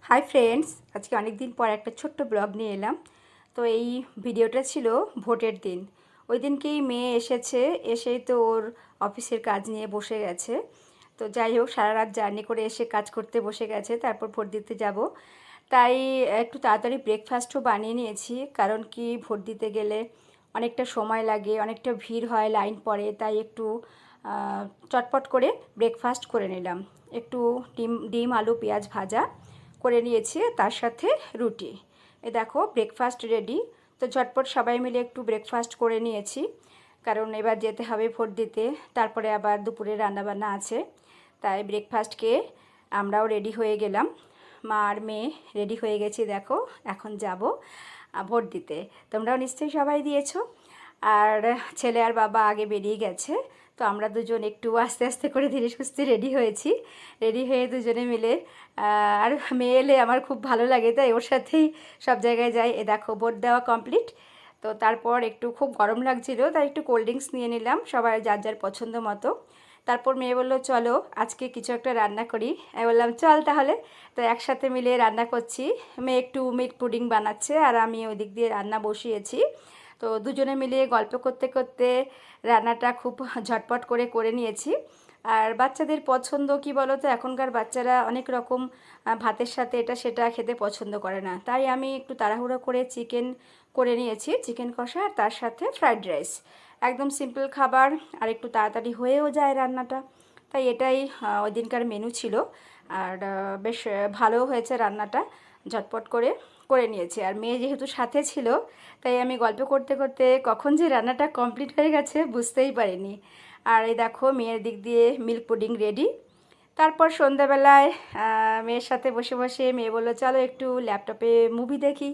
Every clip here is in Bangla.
হাই ফ্রেন্ডস, আজকে অনেক দিন পর একটা ছোট্ট ব্লগ নিয়ে এলাম। তো এই ভিডিওটা ছিল ভোটের দিন। ওই দিনকেই মেয়ে এসেছে, এসেই তো ওর অফিসের কাজ নিয়ে বসে গেছে। তো যাই হোক, সারা রাত জার্নি করে এসে কাজ করতে বসে গেছে, তারপর ভোট দিতে যাব। তাই একটু তাড়াতাড়ি ব্রেকফাস্টও বানিয়ে নিয়েছি, কারণ কি ভোট দিতে গেলে অনেকটা সময় লাগে, অনেকটা ভিড় হয়, লাইন পড়ে। তাই একটু চটপট করে ব্রেকফাস্ট করে নিলাম। একটু ডিম ডিম আলু পেঁয়াজ ভাজা করে নিয়েছি, তার সাথে রুটি। এ দেখো ব্রেকফাস্ট রেডি। তো ঝটপট সবাই মিলে একটু ব্রেকফাস্ট করে নিয়েছি, কারণ এবার যেতে হবে ভোট দিতে। তারপরে আবার দুপুরে রান্নাবান্না আছে। তাই ব্রেকফাস্টকে আমরাও রেডি হয়ে গেলাম। মা আর মেয়ে রেডি হয়ে গেছি, দেখো এখন যাব ভোট দিতে। তোমরাও নিশ্চয়ই সবাই দিয়েছো। আর ছেলে আর বাবা আগে বেরিয়ে গেছে। তো আমরা দুজন একটু আস্তে আস্তে করে ধীরে সুস্থে রেডি হয়েছি। রেডি হয়ে দুজনে মিলে আর মেয়ে এলে আমার খুব ভালো লাগে, তাই ওর সাথেই সব জায়গায় যাই। এ দেখো ভোট দেওয়া কমপ্লিট। তো তারপর একটু খুব গরম লাগছিল, তাই একটু কোল্ড ড্রিঙ্কস নিয়ে নিলাম, সবার যার যার পছন্দ মতো। তারপর মেয়ে বললো চলো আজকে কিছু একটা রান্না করি। আমি বললাম চল তাহলে। তো একসাথে মিলে রান্না করছি। মেয়ে একটু মিল্ক পুডিং বানাচ্ছে আর আমি ওই দিক দিয়ে রান্না বসিয়েছি। তো দুজনে মিলে গল্প করতে করতে রান্নাটা খুব ঝটপট করে করে নিয়েছি। আর বাচ্চাদের পছন্দ কি বলো তো, এখনকার বাচ্চারা অনেক রকম ভাতের সাথে এটা সেটা খেতে পছন্দ করে না। তাই আমি একটু তাড়াহুড়ো করে চিকেন করে নিয়েছি, চিকেন কষা, আর তার সাথে ফ্রাইড রাইস। একদম সিম্পল খাবার, আর একটু তাড়াতাড়ি হয়েও যায় রান্নাটা। তাই এটাই ওই দিনকার মেনু ছিল। আর বেশ ভালোও হয়েছে রান্নাটা, ঝটপট করে করে নিয়েছি। আর মেয়ে যেহেতু সাথে ছিল, তাই আমি গল্প করতে করতে কখন যে রান্নাটা কমপ্লিট হয়ে গেছে বুঝতেই পারিনি। আর এই দেখো মেয়ের দিক দিয়ে মিল্ক পুডিং রেডি। তারপর সন্ধ্যাবেলায় মেয়ের সাথে বসে বসে মেয়ে বললো চলো একটু ল্যাপটপে মুভি দেখি,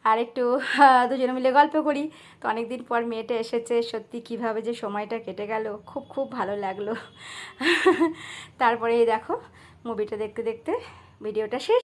আর একটু দুজনে মিলে গল্প করি। তো অনেক দিন পর মেয়েটা এসেছে, সত্যি কিভাবে যে সময়টা কেটে গেল, খুব খুব ভালো লাগলো। তারপরে এই দেখো মুভিটা দেখতে দেখতে ভিডিওটা শেষ।